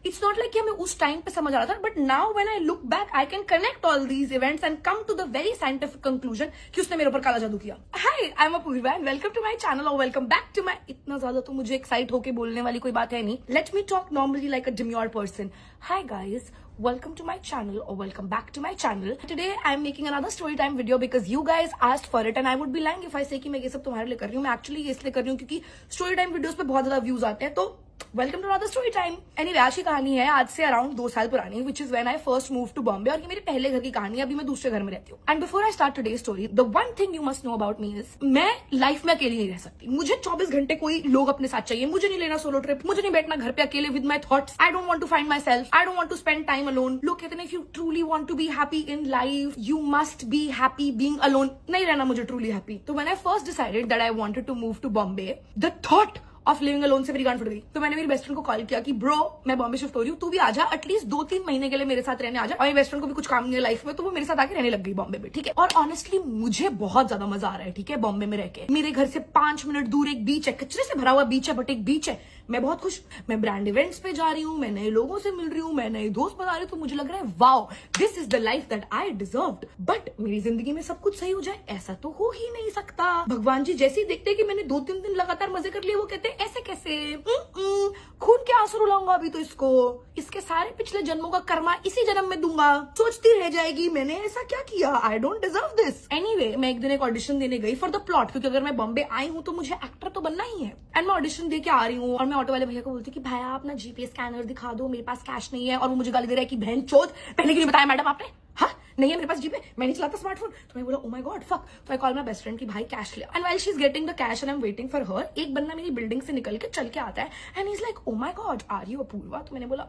It's not like कि हमें उस टाइम पे समझ आ रहा था, but now when I look back I can connect all these events and come to the very scientific conclusion कि उसने मेरे ऊपर काला जादू किया। Hi, I am Apurva and welcome to my channel और वेलकम बैक टू माय, इतना ज्यादा तो मुझे एक्साइट होके बोलने वाली कोई बात है नहीं। Let me talk normally like a demure person. Hi guys, welcome to my channel or welcome back to my channel. Today I am making another story time video because you guys asked for it and I would be lying if I say कि मैं ये सब तुम्हारे लिए कर रही हूँ। मैं एक्चुअली ये इसलिए कर रही हूँ क्योंकि स्टोरी टाइम वीडियोस पे बहुत ज्यादा व्यूज आते हैं, तो welcome to another story time. Anyway, आज की कहानी है आज से अराउंड 2 साल पुरानी, which is when I first move to Bombay, और ये मेरे पहले घर की कहानी है। अभी मैं दूसरे घर में रहती हूँ। And before I start today's story, the one thing you must know about me is, मैं लाइफ में अकेली नहीं रह सकती। मुझे 24 घंटे कोई लोग अपने साथ चाहिए। मुझे नहीं लेना सोलो ट्रिप, मुझे नहीं बैठना घर पे अकेले with my thoughts. I don't want to find myself, I don't want to spend time alone. लोग कहते हैं if you truly want to be happy in life you must be happy being alone. नहीं रहना मुझे truly happy. तो when I first decided that I wanted to move to Bombay, the thought of living alone से मेरी गांड फट गई। तो मैंने मेरी बेस्ट फ्रेंड को कॉल किया कि ब्रो, मैं बॉम्बे शिफ्ट हो रही हूँ, तू भी आजा, एटलीस्ट 2-3 महीने के लिए मेरे साथ रहने आजा। और मेरी बेस्ट फ्रेंड को भी कुछ काम नहीं है लाइफ में, तो वो मेरे साथ आके रहने लग गई बॉम्बे में। ठीक है, और ऑनेस्टली मुझे बहुत ज्यादा मजा आ रहा है। ठीक है, बॉम्बे में रह के मेरे घर से 5 मिनट दूर एक बीच है, कचरे से भरा हुआ बीच है, बट एक बीच है। मैं बहुत खुश, मैं ब्रांड इवेंट्स पे जा रही हूँ, मैं नए लोगों से मिल रही हूँ, मैं नए दोस्त बना रही हूँ, तो मुझे लग रहा है wow, this is the life that I deserved. But मेरी जिंदगी में सब कुछ सही हो जाए ऐसा तो हो ही नहीं सकता। भगवान जी जैसे ही देखते कि मैंने 2-3 दिन लगातार मजे कर लिए, वो कहते हैं ऐसे कैसे, खून के आंसू रुलाऊंगा अभी तो इसके सारे पिछले जन्मों का कर्मा इसी जन्म में दूंगा। सोचती रह जाएगी मैंने ऐसा क्या किया, I don't deserve this. Anyway, मैं एक दिन एक ऑडिशन देने गई फॉर द प्लॉट, क्योंकि अगर मैं बॉम्बे आई हूँ तो मुझे एक्टर तो बनना ही है। एंड मैं ऑडिशन दे के आ रही हूँ और मैं ऑटो वाले भैया को बोलती कि भाई आप ना जीपीएस स्कैनर दिखा दो, मेरे पास कैश नहीं है। और वो मुझे गाली दे रहा है कि बहन चोद, पहले क्यों नहीं बताया मैडम आपने? हाँ नहीं है मेरे पास जीपे, मैं नहीं चलाता स्मार्टफोन। तो मैं बोला ओ माय गॉड फक। तो I call my best friend की भाई कैश ले। And while she is getting the cash and I am waiting for her, एक बंदा मेरी बिल्डिंग से निकल के चल के आता है and is like oh my God are you Apoorva? तो मैंने बोला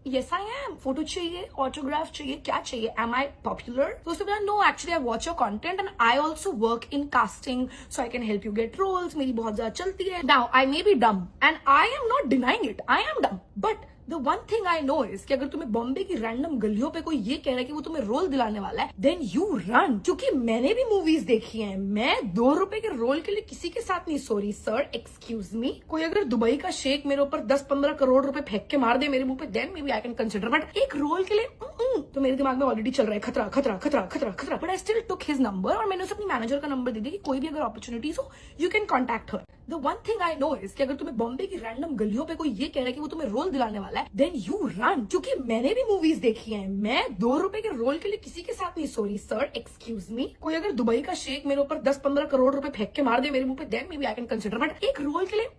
यस आई एम। फोटो चाहिए, ऑटोग्राफ चाहिए, क्या चाहिए, एम आई पॉपुलर? तो उसने बोला no actually I watch your content and I also work in casting so I can help you get roles. मेरी बहुत ज्यादा चलती है। Now I may be dumb and I am not denying it, I am dumb, but the one thing I know is कि अगर तुम्हें बॉम्बे की random गलियों पे कोई ये कह रहा है कि वो तुम्हें रोल दिलाने वाला है, देन यू रन। क्योंकि मैंने भी मूवीज देखी हैं, मैं 2 रुपए के रोल के लिए किसी के साथ नहीं। Sorry sir, excuse me. कोई अगर दुबई का शेख मेरे ऊपर 10-15 करोड़ रुपए फेंक के मार दे मेरे मुंह पे, then may be I can consider, but एक रोल के लिए तो मेरे दिमाग में ऑलरेडी चल रहा है खतरा खतरा खतरा खतरा खतरा। But I still took his number और मैंने उसे अपनी मैनेजर का नंबर दे दिया कि कोई भी अगर अपॉर्चुनिटीज हो you can contact her. The one thing I know is कि अगर तुम्हें बॉम्बे की रैंडम गलियों पे कोई ये कह रहा है कि वो तुम्हें रोल दिलाने वाला है, देन यू रन। क्योंकि मैंने भी मूवीज देखी हैं, मैं 2 रुपए के रोल के लिए किसी के साथ नहीं। Sorry sir, excuse me. कोई अगर दुबई का शेख मेरे ऊपर 10-15 करोड़ रुपए फेंक के मार दे मेरे मुंह पे, then may be I can consider, but एक रोल के लिए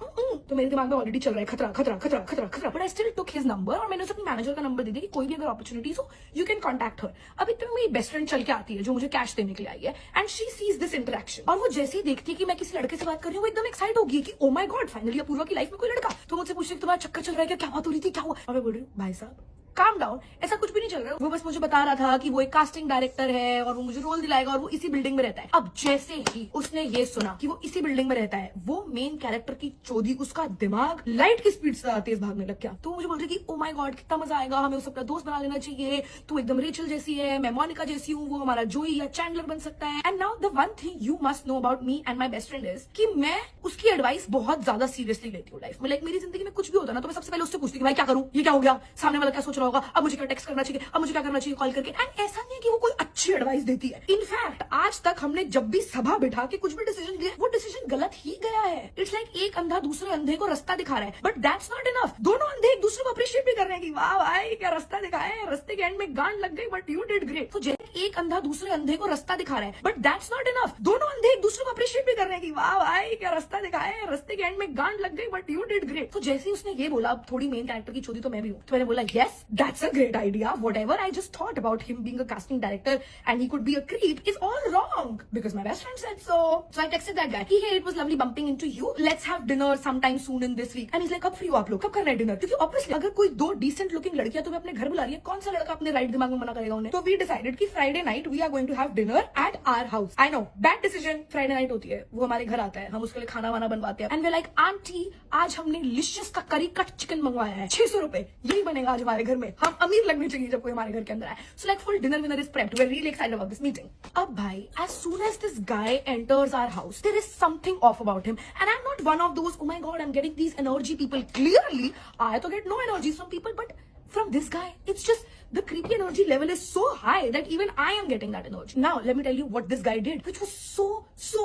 तो मेरे दिमाग में ऑलरेडी चल रहा है खतरा खतरा खतरा खतरा खतरा। But I still took his number और मैंने उसे अपनी मैनेजर का नंबर दे दिया कि कोई भी अगर अपॉर्चुनिटीज हो यू कैन कॉन्टैक्ट हर। अभी तक मेरी बेस्ट फ्रेंड चल के आती है जो मुझे कैश देने के लिए आई है, and she sees this interaction. और वो जैसे ही देखती है कि मैं किसी लड़के से बात कर रही हूँ, वो एकदम एक्साइट होगी कि oh my God finally Apoorva की लाइफ में कोई लड़का। तो मुझसे पूछती है तुम्हारा चक्कर चल रहा है क्या बात हो रही थी, क्या हुआ? और मैं बोल रही हूँ भाई साहब काम डाउन, ऐसा कुछ भी नहीं चल रहा है। वो बस मुझे बता रहा था कि वो एक कास्टिंग डायरेक्टर है और वो मुझे रोल दिलाएगा और वो इसी बिल्डिंग में रहता है। अब जैसे ही उसने ये सुना कि वो इसी बिल्डिंग में रहता है, वो मेन कैरेक्टर की चोदी, उसका दिमाग लाइट की स्पीड से तेज भागने लग गया। तो मुझे बोल रही कि ओ माय गॉड कितना मजा आएगा, हमें उसे अपना दोस्त बना लेना चाहिए, तू एकदम रेचल जैसी है, मैं मोनिका जैसी हूँ, वो हमारा जोई या चैंडलर बन सकता है। And now the one thing you must know about me and my best friend is कि मैं उसकी एडवाइस बहुत ज्यादा सीरियसली लेती हूँ लाइफ में। लाइक मेरी जिंदगी में कुछ भी होता ना तो मैं सबसे पहले उससे पूछती हूँ भाई क्या करूँ, ये क्या हो गया, सामने वाला क्या सोच रहा होगा, अब मुझे क्या करना चाहिए, अब मुझे क्या करना चाहिए कॉल करके। एंड ऐसा नहीं है कि वो कोई अच्छी एडवाइस देती है। इनफैक्ट आज तक हमने जब भी सभा बिठा के कुछ भी डिसीजन लिया, वो डिसीजन गलत ही गया है। इट्स लाइक एक अंधा दूसरे अंधे को रास्ता दिखा रहा है, बट दैट्स नॉट इनफ। दोनों अंधे एक दूसरे को अप्रिशिएट भी कर रहे हैं कि वाह भाई क्या रास्ता दिखाया है, रास्ते के एंड में गांड लग गई बट यू डिड ग्रेट। तो जैसे एक अंधा दूसरे अंधे को रास्ता दिखा रहा है, बट दैट्स नॉट इनफ। दोनों अंधे एक दूसरे को अप्रिशिएट भी कर रहे हैं कि वाह भाई क्या रास्ता दिखाया है, रास्ते के एंड में गांड लग गई बट यू डिड ग्रेट। तो जैसे ही उसने ये बोला अब थोड़ी मेन कैरेक्टर की चोदी तो मैं भी हूँ, तो मैंने बोला yes that's a great idea, whatever I just thought about him being a casting director and he could be a creep is all wrong because my best friend said so. So I texted that guy. Hey, it was lovely bumping into you. Let's have dinner sometime soon in this week. And he's like, कब free हो आप लोग, कब कर रहे हैं dinner? क्योंकि obviously अगर कोई 2 decent looking लड़कियां तुम्हें अपने घर बुला रही है, कौन सा लड़का अपने राइट दिमाग में मना करेगा उन्हें? तो we decided कि Friday night we are going to have dinner at our house. I know, bad decision. Friday night होती है, वो हमारे घर आता है, हम उसके लिए खाना वाना बनवाते हैं। And we're like, आंटी आज हमने लिशियस का करी कट चिकन मंगवाया है, 600 रुपए, यही बनेगा आज हमारे घर में। हम अमीर लगने चाहिए जब कोई हमारे घर के अंदर आए। So like full dinner is prepped, we're really excited about this meeting. अब भाई, as soon as this guy enters our house, there is something off about him, and I'm not one of those, oh my god, I'm getting these energy people. Clearly, I to get no energies from people, but from this guy, it's just the creepy energy level is so high that even I am getting that energy. Now, let me tell you what this guy did, which was so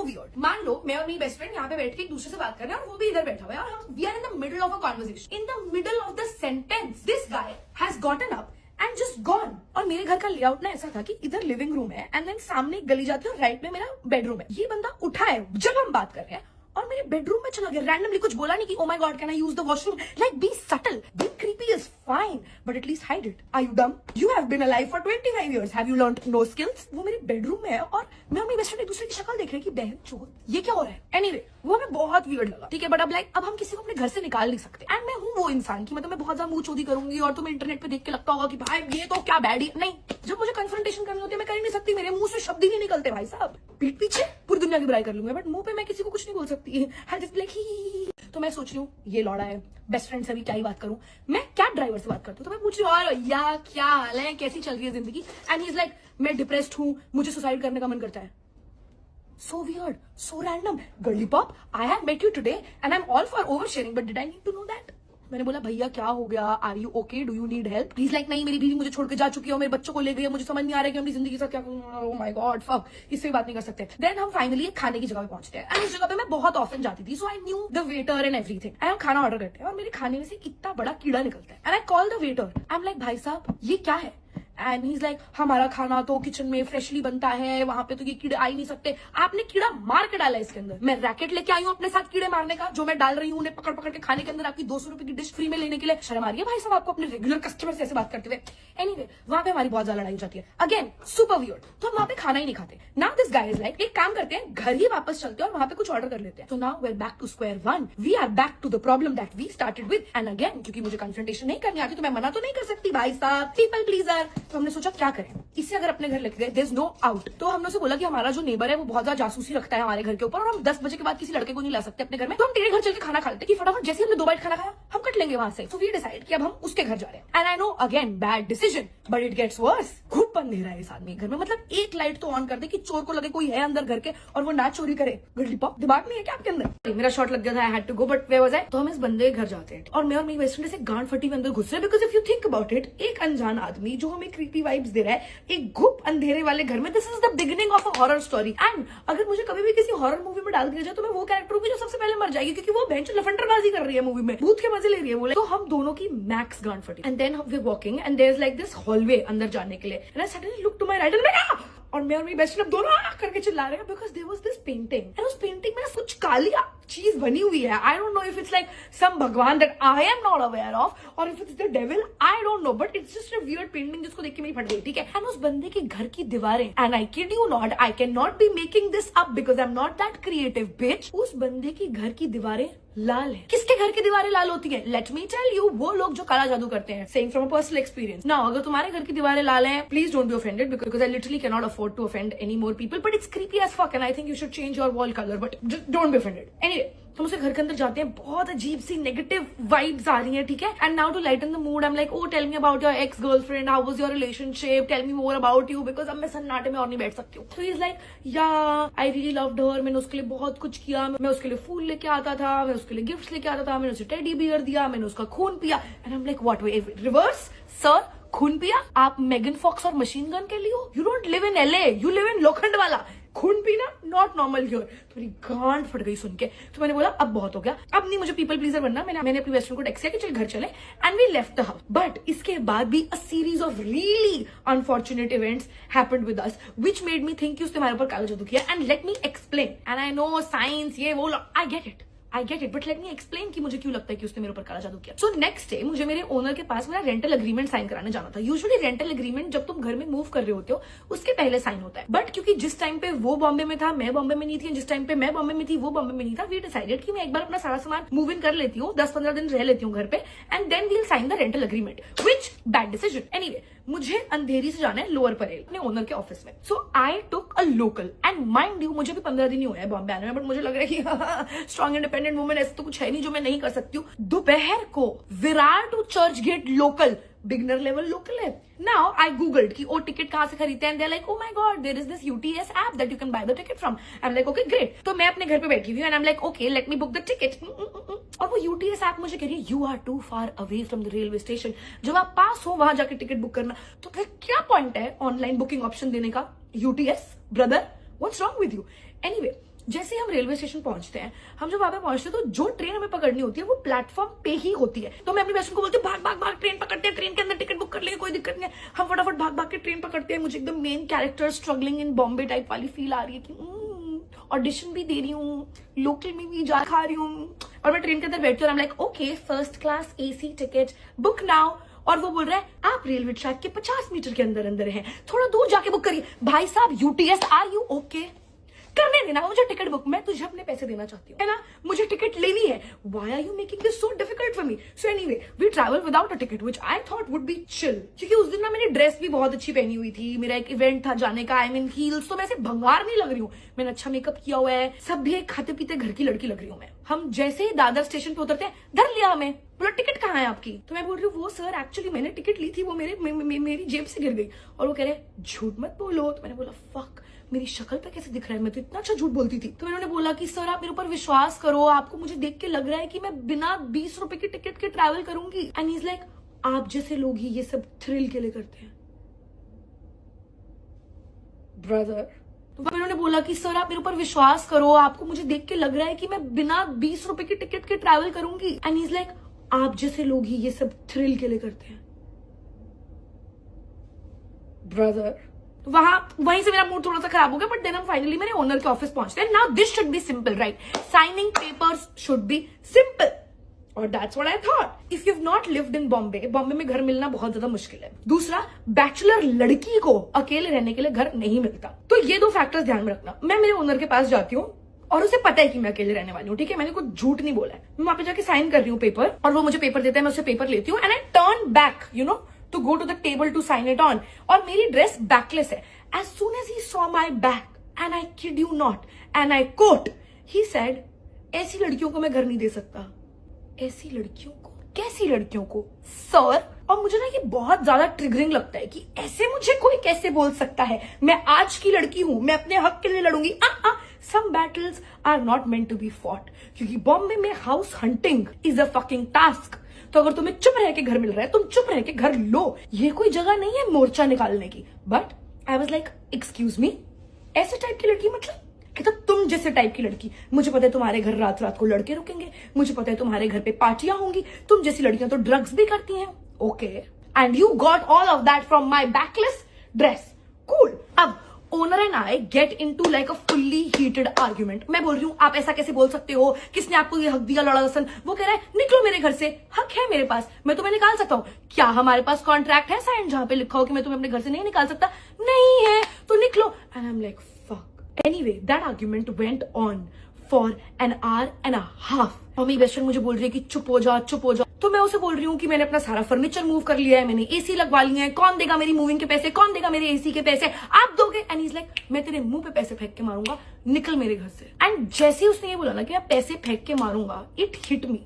weird. मान लो मैं और मेरी best friend यहाँ पे बैठ के एक दूसरे से बात कर रहे हैं और वो भी इधर बैठा हुआ है और हम we are in the middle of a conversation. In the middle of the sentence, this guy has gotten up and just gone. और मेरे घर का लेआउट ना ऐसा था कि इधर लिविंग रूम है एंड देन सामने एक गली जाती है और राइट में मेरा बेडरूम है. ये बंदा उठा है जब हम बात कर रहे हैं और मेरे बेडरूम में चला गया. रैंडमली कुछ बोला नहीं कि oh my god can I use the washroom. Like be subtle, being creepy is fine, but at least hide it. Are you dumb? You have been alive for 25 years. Have you learned no skills? वो मेरे bedroom में है और मैं और मेरी best friend एक दूसरे की शक्ल देख रहे हैं कि बहन चोद ये क्या हो रहा है. Anyway, वो हमें बहुत वियर्ड लगा. ठीक है, बट अब हम किसी को अपने घर से निकाल नहीं सकते. एंड मैं हूँ वो इंसान की मतलब मैं बहुत ज्यादा मुंह चोदी करूंगी और तुम्हें इंटरनेट पे देख के लगता होगा कि भाई ये तो क्या बैड ही नहीं. जब मुझे कन्फ्रंटेशन करनी होती है मैं कर ही नहीं सकती. मेरे मुंह से शब्द ही नहीं निकलते भाई साहब. पीठ पीछे पूरी दुनिया की बुराई कर लूंगा बट मुंह पे मैं किसी को कुछ नहीं बोल सकती. तो मैं सोच रही हूँ ये लौड़ा है, बेस्ट फ्रेंड से भी क्या ही बात करूं. मैं कैब ड्राइवर से बात करती हूँ तो मैं पूछ रही हूँ और भैया क्या हाल है, कैसी चल रही है जिंदगी. एंड ही इज लाइक मैं डिप्रेस्ड हूँ, मुझे सुसाइड करने का मन करता है. So weird, so random. Girly pop, I have met you today and I'm all for oversharing, but did I need to know that? मैंने बोला भैया क्या हो गया, are you okay, do you need help. Please like नहीं मेरी बीवी मुझे छोड़ के जा चुकी है और मेरे बच्चों को ले गई है, मुझे समझ नहीं आ रहा है कि अपनी जिंदगी के साथ क्या करूं. ओह माय गॉड फक, इससे भी बात नहीं कर सकते. देन हम फाइनली एक खाने की जगह पे पहुंचते हैं एंड इस जगह पे मैं बहुत ऑफन जाती थी so I knew the waiter and everything. And हम खाना ऑर्डर करते हैं और मेरे खाने में से इतना बड़ा कीड़ा निकलता है and I call the waiter. I am like भाई साहब ये क्या है. एंड ही इज लाइक हमारा खाना तो किचन में फ्रेशली बनता है, वहां पे तो ये कीड़े आ ही नहीं सकते, आपने कीड़ा मार के डाला इसके अंदर. मैं रैकेट लेके आई हूँ अपने साथ कीड़े मारने का जो मैं डाल रही हूँ उन्हें पकड़ पकड़ के खाने के अंदर आपकी 200 रुपए की डिश फ्री में लेने के लिए. शर्म आ रही है भाई साहब आपको अपने रेगुलर कस्टमर से ऐसे बात करते हुए. एनीवे वहां पे हमारी बहुत ज्यादा लड़ाई हो जाती है. Again super weird. तो हम वहां पे खाना ही नहीं खाते. Now this guy is like एक काम करते हैं घर ही वापस चलते हैं और वहां पे कुछ ऑर्डर कर लेते हैं. तो now we are back to square one. We are back to the problem that we started with. And again क्योंकि मुझे कंफ्रंटेशन नहीं करनी आती तो मैं मना तो नहीं कर सकती भाई साहब, पीपल प्लीजर. तो हमने सोचा क्या करें, इसे अगर अपने घर लेके गए देयर इज नो आउट. तो हमने उसे बोला कि हमारा जो नेबर है वो बहुत ज्यादा जासूसी रखता है हमारे घर के ऊपर और हम 10 बजे के बाद किसी लड़के को नहीं ला सकते अपने घर में. तो हम तेरे घर चल के खाना खा लेते कि फटाफट जैसे हमने 2 बाइट खाना खाया हम कट लेंगे वहां से. सो वी डिसाइड कि अब हम उसके घर जा रहे हैं. And I know again bad decision but it gets worse. खूब अंधेरा है इस आदमी के घर में, मतलब एक लाइट तो ऑन कर दे कि चोर को लगे कोई है अंदर घर के और वो ना चोरी करे. गर्ली पॉप दिमाग नहीं है क्या आपके अंदर. मेरा शॉट लग गया था, I had to go but where was I. तो हम इस बंदे के घर जाते हैं और मैं और मेरी बेस्ट फ्रेंड से गांड फटी में अंदर घुस रहे because if you think about it एक अनजान आदमी जो हमें क्रीपी वाइब्स दे रहा है एक गुप अंधेरे वाले घर में, this is the beginning of a horror story. And अगर मुझे कभी भी किसी हॉरर मूवी में डाल दिया जाए तो मैं वो कैरेक्टर हूँ जो सबसे पहले मर जाएगी क्योंकि वो बेंच लफंडरबाजी कर रही है मूवी में, भूत के मजे ले रही है वो. तो हम दोनों की मैक्स गांड फटी. And then we walking and there is like this hallway अंदर जाने के लिए. And I suddenly look to my right and और मैं और मेरी बेस्ट फ्रेंड दोनों करके चिल्ला रहे हैं because there was this painting and उस पेंटिंग में कुछ काली चीज बनी हुई है. I don't know if it's like some भगवान that I am not aware of और if it's the devil I don't know but it's just a weird painting जिसको देख के मेरी फट गई. ठीक है. एंड उस बंदे के घर की दीवारें and I kid you not I can not be making this up because I am not that creative bitch. उस बंदे की घर की दीवारें लाल है. किसके घर की दीवारें लाल होती है? लेट मी टेल यू, वो लोग जो काला जादू करते हैं. Saying from a personal experience. Now अगर तुम्हारे घर की दीवारें लाल हैं please don't be offended because I literally can not afford to offend any more people but it's creepy as fuck and I think you should change your wall colour but don't be offended. Anyway हम उसे घर के अंदर जाते हैं, बहुत अजीब सी negative vibes आ रही हैं. ठीक है. And now to lighten the mood I am like oh tell me about your ex girlfriend, how was your relationship, tell me more about you because अब मैं सन्नाटे में और नहीं बैठ सकती हूँ. तो ही इज लाइक या आई रियली लव्ड हर. मैंने उसके लिए बहुत कुछ किया, मैं उसके लिए फूल लेके आता था, मैं उसके लिए गिफ्ट्स लेके आता था, मैंने उसे टेडी बियर दिया, मैंने उसका खून पिया. And I am like what way reverse sir, खून पिया आप मेगन फॉक्स और मशीन गन के लिए हो? You don't live in LA, you live in लोखंड वाला. खून पीना नॉट नॉर्मल हियर. थोड़ी गांड फट गई सुन के. तो मैंने बोला अब बहुत हो गया, अब नहीं मुझे पीपल प्लीजर बनना. मैंने अपनी बेस्ट फ्रेंड को टेक्स्ट किया कि चल घर चले and we left the house. But इसके बाद भी a series of really unfortunate events happened with us which made me think कि उसने हमारे ऊपर काला जादू किया. And let me explain. And I know science ये वो I get it but let me explain कि मुझे क्यों लगता है कि उसने मेरे ऊपर काला जादू किया. सो नेक्स्ट डे मुझे मेरे ओनर के पास मेरा रेंटल एग्रीमेंट साइन कराने जाना था. यूजुअली रेंटल एग्रीमेंट जब तुम घर में मूव कर रहे होते हो उसके पहले साइन होता है. बट क्योंकि जिस टाइम पे वो बॉम्बे में था मैं बॉम्बे में नहीं थी, जिस टाइम पे मैं बॉम्बे में थी वो बॉम्बे में नहीं था, वी डिसाइडेड कि मैं एक बार अपना सारा सामान मूव इन कर लेती हूँ, 10-15 दिन रह लेती हूँ घर पे and then we'll sign the rental agreement which bad decision. Anyway मुझे अंधेरी से जाना है लोअर परेल अपने ओनर के ऑफिस में। So I took a local and mind you मुझे भी 15 दिन ही हुए हैं बॉम्बे आने में, बट मुझे लग रहा है कि स्ट्रॉन्ग इंडिपेंडेंट वुमन ऐसा तो कुछ है नहीं जो मैं नहीं कर सकती हूँ। दोपहर को Virar to Churchgate local, beginner level local है। नाउ आई गूगल्ड कि ओ टिकट कहाँ से खरीदते हैं, like oh my God there is this UTS app that you can buy the ticket from. I am like okay great. तो मैं अपने घर पे बैठी हुई and I am like okay let me book the ticket. और वो UTS app मुझे कह रही है you are too far away from the railway station, जब आप पास हो वहां जाके टिकट बुक करना। तो फिर क्या पॉइंट है ऑनलाइन बुकिंग ऑप्शन देने का? UTS brother what's wrong with you? Anyway, जैसे हम रेलवे स्टेशन पहुंचते हैं, हम जब वहां पे पहुंचते हैं तो जो ट्रेन हमें पकड़नी होती है वो प्लेटफॉर्म पे ही होती है। तो मैं अपनी बेस्ट को बोलती हूँ भाग भाग भाग ट्रेन पकड़ते हैं, ट्रेन के अंदर टिकट बुक कर लेंगे, कोई दिक्कत नहीं है। हम फटाफट भाग भाग के ट्रेन पकड़ते हैं। मुझे एकदम main character struggling in Bombay type वाली फील आ रही है कि ऑडिशन भी दे रही हूँ, लोकल में भी जा खा रही हूँ। और मैं ट्रेन के अंदर बैठती हूँ, like okay first class AC ticket book now. और वो बोल रहा है आप रेलवे ट्रैक के 50 मीटर के अंदर अंदर हैं, थोड़ा दूर जाके बुक करिए। भाई साहब यूटीएस आर यू ओके? करने देना मुझे टिकट बुक, मैं तुझे अपने पैसे देना चाहती हूँ, है ना? मुझे टिकट लेनी है। Why are you making this so difficult for me? So anyway we travel without a ticket which I thought would be chill, क्योंकि उस दिन ना मैंने ड्रेस भी बहुत अच्छी पहनी हुई थी, मेरा एक इवेंट था जाने का, आई मीन हील्स, तो मैं ऐसे भंगार नहीं लग रही हूँ, मैंने अच्छा मेकअप किया हुआ है, सब भी एक खाते पीते घर की लड़की लग रही हूँ मैं। हम जैसे ही दादर स्टेशन पे उतरते हैं, धर लिया हमें, बोला टिकट कहाँ है आपकी? तो मैं बोल रही हूँ वो सर एक्चुअली मैंने टिकट ली थी, वो मेरी जेब से गिर गई। और वो कह रहे झूठ मत बोलो। तो मैंने बोला फक, मेरी शक्ल पे कैसे दिख रहा है, मैं तो इतना अच्छा झूठ बोलती थी। तो उन्होंने बोला कि सर आप मेरे ऊपर विश्वास करो, आपको मुझे देख के लग रहा है कि मैं बिना 20 रुपए की टिकट के ट्रैवल करूंगी। एंड ही इज लाइक आप जैसे लोग ही ये सब थ्रिल के लिए करते हैं ब्रदर। तो फिर उन्होंने बोला कि सर आप मेरे ऊपर विश्वास करो, आपको मुझे देख के लग रहा है कि मैं बिना 20 रुपए की टिकट के ट्रैवल करूंगी। एंड ही इज लाइक आप जैसे लोग ही ये सब थ्रिल के लिए करते हैं ब्रदर। वहीं से मेरा मूड थोड़ा सा खराब हो गया, बट देन हम फाइनली मेरे ओनर के ऑफिस पहुंचते हैं। Now this should be simple right, signing papers should be simple, और that's what I thought. If you have not lived in Bombay में घर मिलना बहुत ज्यादा मुश्किल है। दूसरा, बैचलर लड़की को अकेले रहने के लिए घर नहीं मिलता। तो ये दो फैक्टर्स ध्यान में रखना। मैं मेरे ओनर के पास जाती हूँ और उसे पता है कि मैं अकेले रहने वाली हूँ, ठीक है, मैंने कुछ झूठ नहीं बोला है। मैं वहां पे जाके साइन कर रही हूँ पेपर, और वो मुझे पेपर देता है, मैं उससे पेपर लेती हूँ and I turn back you know to go to the table to sign it on. और मेरी ड्रेस बैकलेस है। As soon as he saw my back, and I kid you not, and I quote, he said, ऐसी लड़कियों को मैं घर नहीं दे सकता। ऐसी लड़कियों को? कैसी लड़कियों को सर? और मुझे ना ये बहुत ज्यादा ट्रिगरिंग लगता है कि ऐसे मुझे कोई कैसे बोल सकता है। मैं आज की लड़की हूं, मैं अपने हक के लिए लड़ूंगी। Some battles are not meant to be fought, क्योंकि बॉम्बे में house hunting is a fucking task. तो अगर तुम्हें चुप रह के घर मिल रहा है, तुम चुप रह के घर लो, ये कोई जगह नहीं है मोर्चा निकालने की। But I was like excuse me, ऐसे टाइप की लड़की मतलब? कहता तुम जैसे टाइप की लड़की, मुझे पता है तुम्हारे घर रात रात को लड़के रुकेंगे, मुझे पता है तुम्हारे घर पे पार्टियां होंगी, तुम जैसी लड़कियां तो ड्रग्स भी करती हैं। Okay, and you got all of that from my backless dress. Cool. अब owner and I get into like a fully heated argument. मैं बोल रही हूँ आप ऐसा कैसे बोल सकते हो, किसने आपको ये हक दिया लड़ा दसन? वो कह रहा है निकलो मेरे घर से, हक है मेरे पास, मैं तुम्हें निकाल सकता हूँ। क्या हमारे पास कॉन्ट्रैक्ट है साइन जहां पे लिखा हो कि मैं तुम्हें अपने घर से नहीं निकाल सकता? नहीं है, तो निकलो। And I am like fuck. Anyway that argument went on for an hour and a half. और मेरी बेस्ट फ्रेंड मुझे बोल रही है कि चुप हो जा, चुप हो जा। तो मैं उसे बोल रही हूँ कि मैंने अपना सारा फर्नीचर मूव कर लिया है, मैंने एसी लगवा लिया है, कौन देगा मेरी मूविंग के पैसे, कौन देगा मेरे एसी के पैसे? आप दोगे। एंड इज लाइक मैं तेरे मुंह पे पैसे फेंक के मारूंगा, निकल मेरे घर से। एंड जैसे ही उसने ये बोला ना कि मैं पैसे फेंक के मारूंगा, इट हिट मी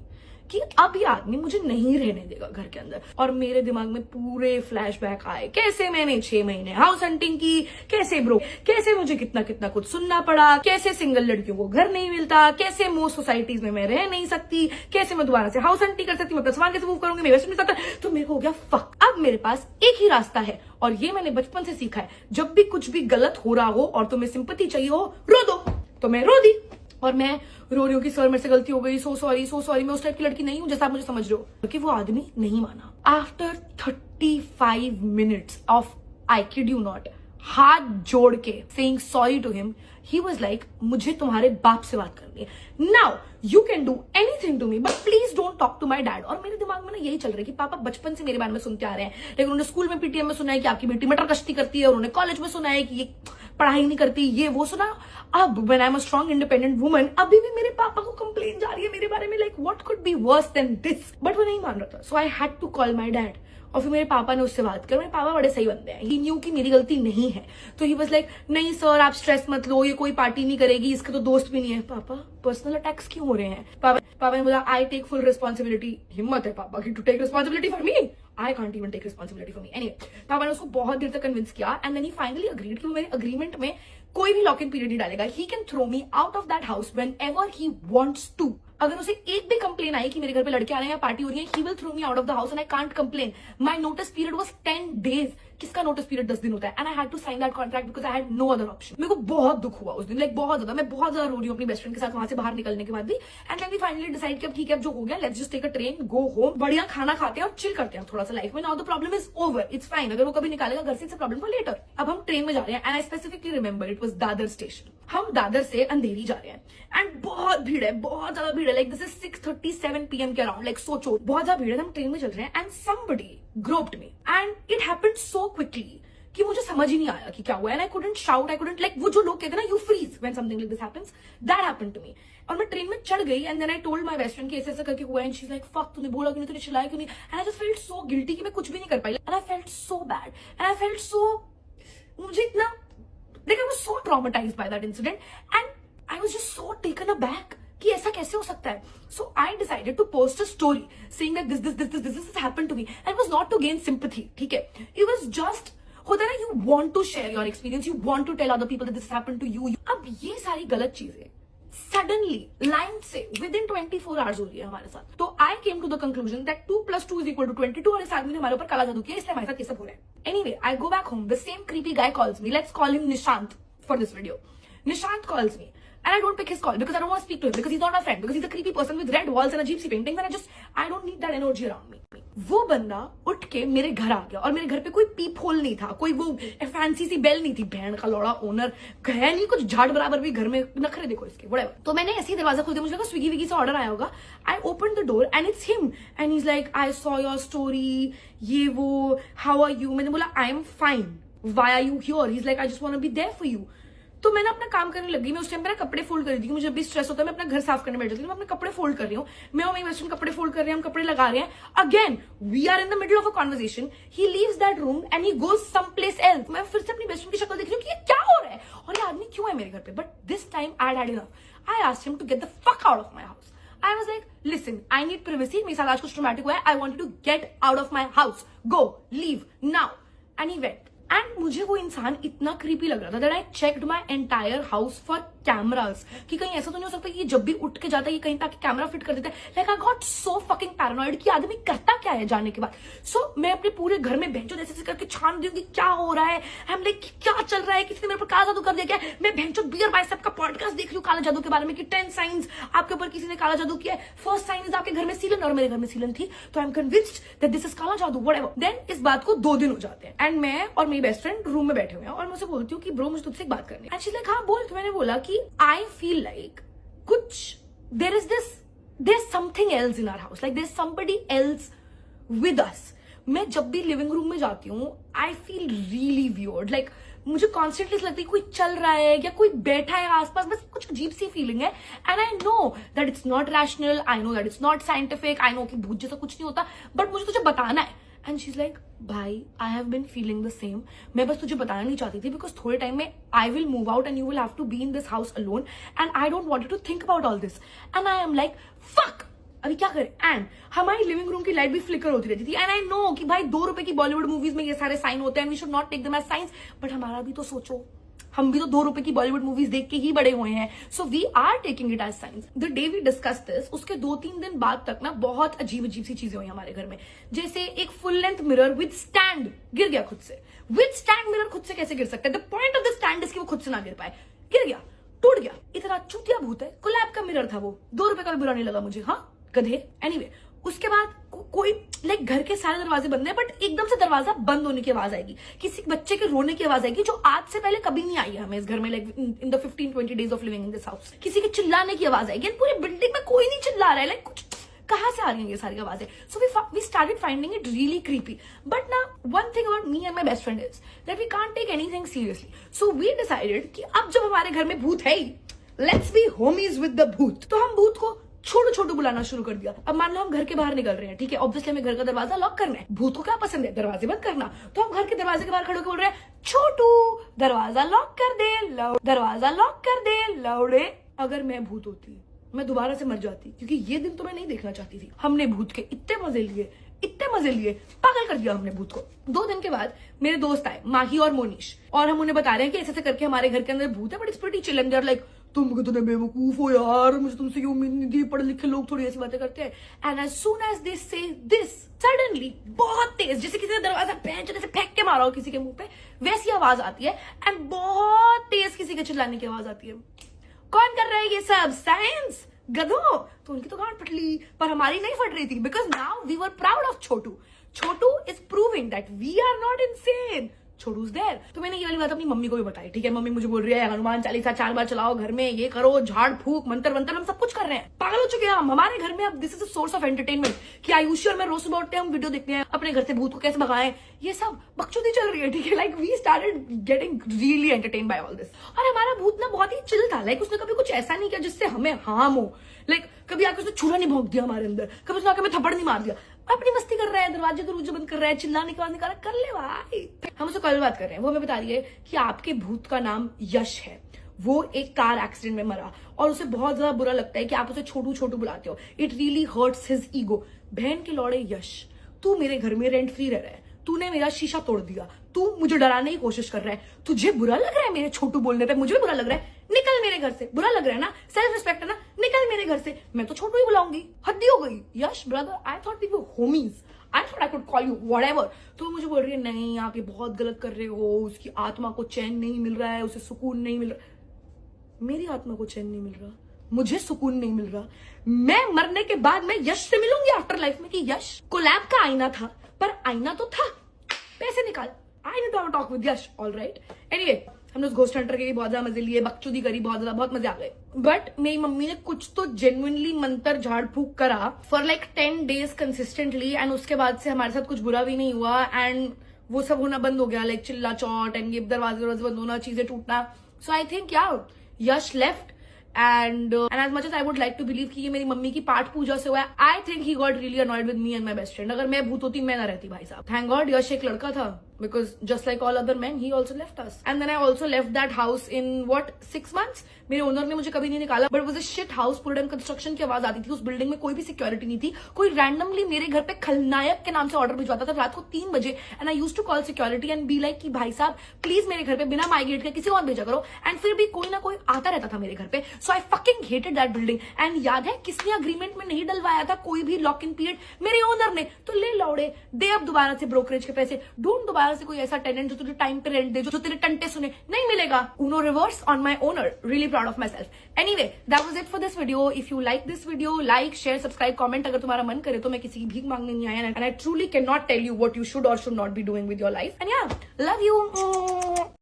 कि अब ये आदमी मुझे नहीं रहने देगा घर के अंदर। और मेरे दिमाग में पूरे फ्लैशबैक आए, कैसे मैंने 6 महीने हाउस हंटिंग की, कैसे ब्रो, कैसे मुझे कितना कितना कुछ सुनना पड़ा, कैसे सिंगल लड़कियों को घर नहीं मिलता, कैसे मोस्ट सोसाइटीज में मैं रह नहीं सकती, कैसे मैं दोबारा से हाउस हंटिंग कर सकती, मैं प्लस 1 कैसे मूव करूंगी, मेरे वेस्ट में। तो मेरे को हो गया फक, अब मेरे पास एक ही रास्ता है, और ये मैंने बचपन से सीखा है, जब भी कुछ भी गलत हो रहा हो और तुम्हें सिंपैथी चाहिए हो, रो दो। तो मैं रो दी, और मैं रो रही हूँ कि सर मेरे से गलती हो गई, सो सॉरी, मैं उस टाइप की लड़की नहीं हूँ जैसा आप मुझे समझ रहे हो। क्योंकि वो आदमी नहीं माना। After 35 minutes of, I kid you not, हाथ जोड़ के saying sorry to him, he was like मुझे तुम्हारे बाप से बात करनी है, now you can do anything to me but please don't talk to my dad. और मेरे दिमाग में ना यही चल रहा है कि पापा बचपन से मेरे बारे में सुनते आ रहे हैं, लेकिन उन्होंने स्कूल में पीटीएम में सुना है कि आपकी बेटी मटर कश्ती करती है, और उन्होंने कॉलेज में सुना है कि ये पढ़ाई नहीं करती, ये वो सुना। अब when I am a strong independent woman, अभी भी मेरे पापा को कंप्लेन जा रही है मेरे बारे में, like what could be worse than this. But वो नहीं मान रहा था, so I had to call my dad. और फिर मेरे पापा ने उससे बात करी। मेरे पापा बड़े सही बंदे हैं, ही न्यू कि मेरी गलती नहीं है, तो ही वाज लाइक नहीं सर आप स्ट्रेस मत लो, ये कोई पार्टी नहीं करेगी, इसके तो दोस्त भी नहीं है। पापा पर्सनल अटैक्स क्यों हो रहे हैं? पापा ने बोला आई टेक फुल रिस्पॉन्सिबिलिटी। हिम्मत है पापा की to take responsibility for me? I can't even take responsibility for me. Anyway, पापा ने उसको बहुत देर तक कन्विंस किया and then he finally agreed कि वो मेरे अग्रीमेंट में कोई भी लॉक इन पीरियड नहीं डालेगा। He can throw me out of that house whenever he wants to. अगर उसे एक भी कंप्लेन आई कि मेरे घर पे लड़के आ रहे हैं या पार्टी हो रही है, he will throw me out of the house and I can't complain. My notice period was 10 days। किसका नोटिस पीरियड 10 दिन होता है? And I had to sign that contract because I had no other option. मेरे को बहुत दुख हुआ उस दिन, लाइक बहुत ज्यादा। मैं बहुत ज्यादा रो रही हूँ अपनी बेस्ट फ्रेंड के साथ वहां से बाहर निकलने के बाद भी। And then we finally decide कि अब ठीक है, अब जो हो गया let's just take a train, go home, बढ़िया खाना खाते हैं और चिल करते हैं थोड़ा सा लाइफ में। Now the problem is over, it's fine. अगर वो कभी निकालेगा घर से, it's a problem for later. अब हम ट्रेन में जा रहे हैं and I specifically remember it was Dadar station. हम दादर से अंधेरी जा रहे हैं एंड बहुत भीड़ है, बहुत ज्यादा भीड़ है। लाइक दिस इज 6:37 PM के अराउंड। लाइक सोचो बहुत ज्यादा भीड़ है, हम ट्रेन में चल रहे हैं and somebody groped me and it happened so quickly कि मुझे समझ ही नहीं आया कि क्या हुआ। And I couldn't shout, I couldn't like वो जो लोग कहते हैं ना you freeze when something like this happens, that happened to me. और मैं ट्रेन में चढ़ गई and then I told my best friend कि ऐसा करके हुआ and she is like fuck, तूने बोला क्यों नहीं, तूने चिल्लाया क्यों नहीं? And I just felt so guilty कि मैं कुछ भी नहीं कर पाई and I felt so bad and I felt so, मुझे इतना like I was so traumatized by that incident and I was just so taken aback कि ऐसा कैसे हो सकता है। So I decided to post a story saying that this happened to me and it was not to gain sympathy, ठीक है? It was just होता है ना, you want to share your experience, you want to tell other people that this happened to you. अब ये सारी गलत चीजें सडनली लाइन से विद इन 24 आवर्स हो रही है हमारे साथ। तो I came to the conclusion that 2 + 2 = 22 और इस आदमी ने हमारे ऊपर काला जादू किया, इसलिए हमारे साथ ये सब हो रहा है। Anyway, I go back home, the same creepy guy calls me. Let's call him Nishant for this video. Nishant calls me and I don't pick his call because I don't want to speak to him because he's not my friend, because he's a creepy person with red walls and अजीब सी paintings and I don't need that energy around me. वो बंदा उठ के मेरे घर आ गया और मेरे घर पे कोई पीप होल नहीं था, कोई वो फैंसी सी बेल नहीं थी। बहन का लौड़ा ओनर है नहीं, कुछ झाड़ बराबर भी घर में, नखरे देखो इसके whatever। तो मैंने ऐसे ही दरवाजा खोल दिया, मुझे लगा स्विगी विगी से ऑर्डर आया होगा। I open the door and it's him and he is like I saw your story, ये वो, हाउ आर यू? मैंने बोला I am fine, why are you here? He is like I just want to be there for you. तो मैंने अपना काम करने लगी। मैं उस टाइम मेरा कपड़े फोल्ड कर रही थी, मुझे जब भी स्ट्रेस होता है मैं अपना घर साफ करने बैठ जाती हूँ। मैं अपने कपड़े फोल्ड कर रही हूँ, मैं और मेरी बेस्ट फ्रेंड कपड़े फोल्ड कर रहे हैं, हम कपड़े लगा रहे हैं। Again we are in the middle of a conversation, he leaves that room and he goes some place else. मैं फिर से अपनी बेस्ट फ्रेंड की शक्ल देख रही हूँ कि ये क्या हो रहा है और ये आदमी क्यों है मेरे घर पे। But this time I had enough. I asked him to get the fuck out of my house. I was like, listen, I need privacy. मेरे साथ आज कुछ ट्रॉमेटिक हुआ है, I want you to get out of my house. Go, leave now. And he went. And मुझे वो इंसान इतना क्रीपी लग रहा था that I checked my entire house for cameras कि कहीं ऐसा तो नहीं हो सकता कि ये जब भी उठ के जाता है ये कहीं ताकि कैमरा फिट कर देता है। Like I got so fucking paranoid कि आदमी करता क्या है जाने के बाद। सो मैं अपने पूरे घर में बेंचो जैसे करके छान दी हूँ कि क्या हो रहा है। आई एम लाइक क्या चल रहा है, किसी ने मेरे पर काला जादू कर दिया क्या? मैं बेंचो बियर बाइसेप का पॉडकास्ट देख रही हूँ काला जादू के बारे में कि 10 साइंस आपके ऊपर किसी ने काला जादू किया है। फर्स्ट साइन इज आपके घर में सीलन और मेरे घर में सीलन थी, तो I am convinced that this is काला जादू व्हाटएवर। देन इस बात को 2 दिन हो जाते हैं एंड मैं और मेरी बेस्ट फ्रेंड रूम में बैठे हुए हैं और मुझे बोलती हूँ कि ब्रो मुझे तुझसे एक बात करनी है। एंड शी इज लाइक हाँ बोल। तो मैंने बोला कि आई फील लाइक कुछ there is something else in our house, like there is somebody else with us. मैं जब भी लिविंग रूम में जाती हूँ I feel really weird, like मुझे कॉन्स्टेंटली लगता है कोई चल रहा है या कोई बैठा है आसपास, बस कुछ अजीब सी फीलिंग है। And I know that it's not rational, I know that it's not scientific, I know कि भूत जैसा कुछ नहीं होता, बट मुझे तुझे बताना है। एंड शी इज लाइक भाई I have been feeling the same, मैं बस तुझे बताना नहीं चाहती थी बिकॉज थोड़े टाइम में I will move out and you will have to be in this house alone and I don't want you to think about all this. And I am like fuck अभी क्या करें। एंड हमारी living room की light भी flicker होती रहती थी एंड आई नो कि भाई 2 रुपए की बॉलीवुड मूवीज में ये सारे साइन होते हैं, we should not take them as science, but हमारा भी तो सोचो, हम भी तो 2 रुपए की बॉलीवुड मूवीज देख के ही बड़े हुए हैं, so we are taking it as science. The day we discuss this, उसके 2-3 दिन बाद तक ना बहुत अजीब सी चीजें हुई हमारे घर में। जैसे एक full length mirror with stand गिर गया खुद से। विद स्टैंड मिरर खुद से कैसे गिर सकता है? The point of the stand is कि वो खुद से ना गिर पाए, गिर गया, टूट गया। इतना चूतिया भूत है, कोलैब का मिरर था वो, 2 रुपए का भी बुरा नहीं लगा मुझे, हाँ गधे। एनीवे, उसके बाद कोई लाइक घर के सारे दरवाजे बंद है बट एकदम से दरवाजा बंद होने की आवाज आएगी, किसी बच्चे के रोने की आवाज आएगी जो आज से पहले कभी नहीं आई है हमें इस घर में, like in the 15-20 days of living in this house. किसी के चिल्लाने की आवाज आएगी, पूरी बिल्डिंग में कोई नहीं चिल्ला रहा है, लाइक कुछ कहां से आ रही है ये सारी आवाजें। So we started finding it really creepy. But ना one thing about me and my best friend is that we can't take anything seriously. So we decided कि अब जब हमारे घर में भूत है ही, let's be homies with the भूत। तो हम भूत को छोटू छोटू बुलाना शुरू कर दिया। अब मान लो हम घर के बाहर निकल रहे हैं, ठीक है, ऑब्वियसली हमें घर का दरवाजा लॉक करना है। भूत को क्या पसंद है? दरवाजे बंद करना। तो हम घर के दरवाजे के बाहर खड़े होकर बोल रहे हैं, छोटू दरवाजा लॉक कर दे, दरवाजा लॉक कर दे लौड़े। अगर मैं भूत होती मैं दोबारा से मर जाती, क्योंकि ये दिन तो मैं नहीं देखना चाहती थी। हमने भूत के इतने मजे लिए, पागल कर दिया हमने भूत को। 2 दिन के बाद मेरे दोस्त आए, माही और मोनीश, और हम उन्हें बता रहे हैं कि ऐसे करके हमारे घर के अंदर भूत है, but it's pretty chill and they are like, तुम कितने बेवकूफ हो यार, मुझे तुमसे ये उम्मीद नहीं थी, पढ़े लिखे लोग थोड़ी ऐसी बातें करते हैं। And as soon as they say this, suddenly बहुत तेज, जैसे किसी ने दरवाजा जैसे फेंक के मारा हो किसी के मुंह पे, वैसी आवाज आती है। एंड बहुत तेज किसी के चिल्लाने की आवाज आती है। कौन कर रहा है ये सब? साइंस गधो। तो उनकी तो गांड फट ली, पर हमारी नहीं फट रही थी, because now we were proud of Chhotu. Chhotu is proving that we are not insane. Chhotu's there. तो मैंने ये वाली बात अपनी मम्मी को भी बताई, ठीक है। मम्मी मुझे बोल रही है, हनुमान चालीसा 4 बार चलाओ घर में, ये करो, झाड़ फूक, मंत्र वंत्र, हम सब कुछ कर रहे हैं, पागल हो चुके हैं हम। हमारे घर में अब this is a source of entertainment कि आयुषी और मैं रोज सुबह उठते हैं, हम वीडियो देखते हैं अपने घर से भूत को कैसे भगाएं, ये सब बकचोदी चल रही है, ठीक है। Like we started getting really entertain by all this. और हमारा भूत ना बहुत ही चिल था, लाइक उसने कभी कुछ ऐसा नहीं किया जिससे हमें हार्म हो। लाइक कभी आके उसने छुरा नहीं भोंक दिया हमारे अंदर, कभी उसने आके हमें थप्पड़ नहीं मार दिया। अपनी मस्ती कर रहा है, दरवाजे दरवाजे बंद कर रहा है, चिल्लाने की आवाज निकाला, कर ले भाई। हम उससे कल बात कर रहे हैं, वो हमें बता रही है कि आपके भूत का नाम यश है, वो एक कार एक्सीडेंट में मरा, और उसे बहुत ज्यादा बुरा लगता है कि आप उसे छोटू छोटू बुलाते हो। It really hurts his ego. बहन के लौड़े यश, तू मेरे घर में रेंट फ्री रह रहा है, तूने मेरा शीशा तोड़ दिया, तू मुझे डराने की कोशिश कर रहा है, तुझे बुरा लग रहा है मेरे छोटू बोलने पे, मुझे भी बुरा लग रहा है, निकल मेरे घर से। बुरा लग रहा है ना, सेल्फ रिस्पेक्ट है ना, निकल मेरे घर से, मैं तो छोटू ही बुलाऊंगी, हद्दी हो गई। Yash brother, I thought we were homies, I thought I could call you whatever. तो मुझे बोल रही है, नहीं आप ये बहुत गलत कर रहे हो, उसकी आत्मा को चैन नहीं मिल रहा है, उसे सुकून नहीं मिल रहा। मेरी आत्मा को चैन नहीं मिल रहा, मुझे सुकून नहीं मिल रहा। मैं मरने के बाद मैं यश से मिलूंगी आफ्टर लाइफ में कि यश कोलैब का आईना था, पर आईना तो था, पैसे निकाल। I need to have a talk with Yash, alright. Anyway, हमने उस घोस्ट हंटर के भी बहुत ज्यादा मजे लिए, बकचोदी करी बहुत ज्यादा, बहुत मजे आ गए। बट मेरी मम्मी ने कुछ तो जेन्युइनली मंत्र झाड़ फूक करा for like 10 days consistently, and उसके बाद से हमारे साथ कुछ बुरा भी नहीं हुआ, एंड वो सब होना बंद हो गया, लाइक चिल्ला चौट एंड ये दरवाजे बंद होना, चीजें टूटना। सो I think yeah Yash left, and as much as I would like to believe कि ये मेरी मम्मी की पाठ पूजा से हुआ है, I think he got really annoyed with me and my best friend. अगर मैं भूत होती मैं ना रहती भाई साहब। थैंक गॉड यश एक लड़का था, because just like all other men he also left us, and then I also left that house in what 6 months। मेरे ओनर ने मुझे कभी नहीं निकाला, but it was a shit house, पूरे टाइम कंस्ट्रक्शन की आवाज आती थी, उस बिल्डिंग में कोई भी सिक्योरिटी नहीं थी, कोई रैंडमली मेरे घर पे खलनायक के नाम से ऑर्डर भिजवाता था रात को 3 बजे, and I used to call security and be like कि भाई साहब प्लीज मेरे घर पे बिना माई गेट के किसी और भेजा करो, एंड फिर भी कोई ना कोई आता रहता था मेरे घर पे। So I fucking hated that building. And याद है किसने अग्रीमेंट में नहीं डलवाया था कोई भी लॉक इन पीरियड? मेरे ओनर ने। तो ले लौड़े, दे अब दोबारा से ब्रोकरेज के पैसे, ढूंढ दोबारा से कोई ऐसा टेनेंट जो तुझे टाइम पे रेंट दे, जो तेरे टंटे सुने। नहीं मिलेगा। UNO reverse on my owner, really proud of myself. Anyway, that was it for this video. If you like this video, like share subscribe comment. अगर तुम्हारा मन करे तो मैं किसी की भीख मांगने नहीं आया, and I truly can not tell you what you should और should not be doing with your life. And yeah, love you.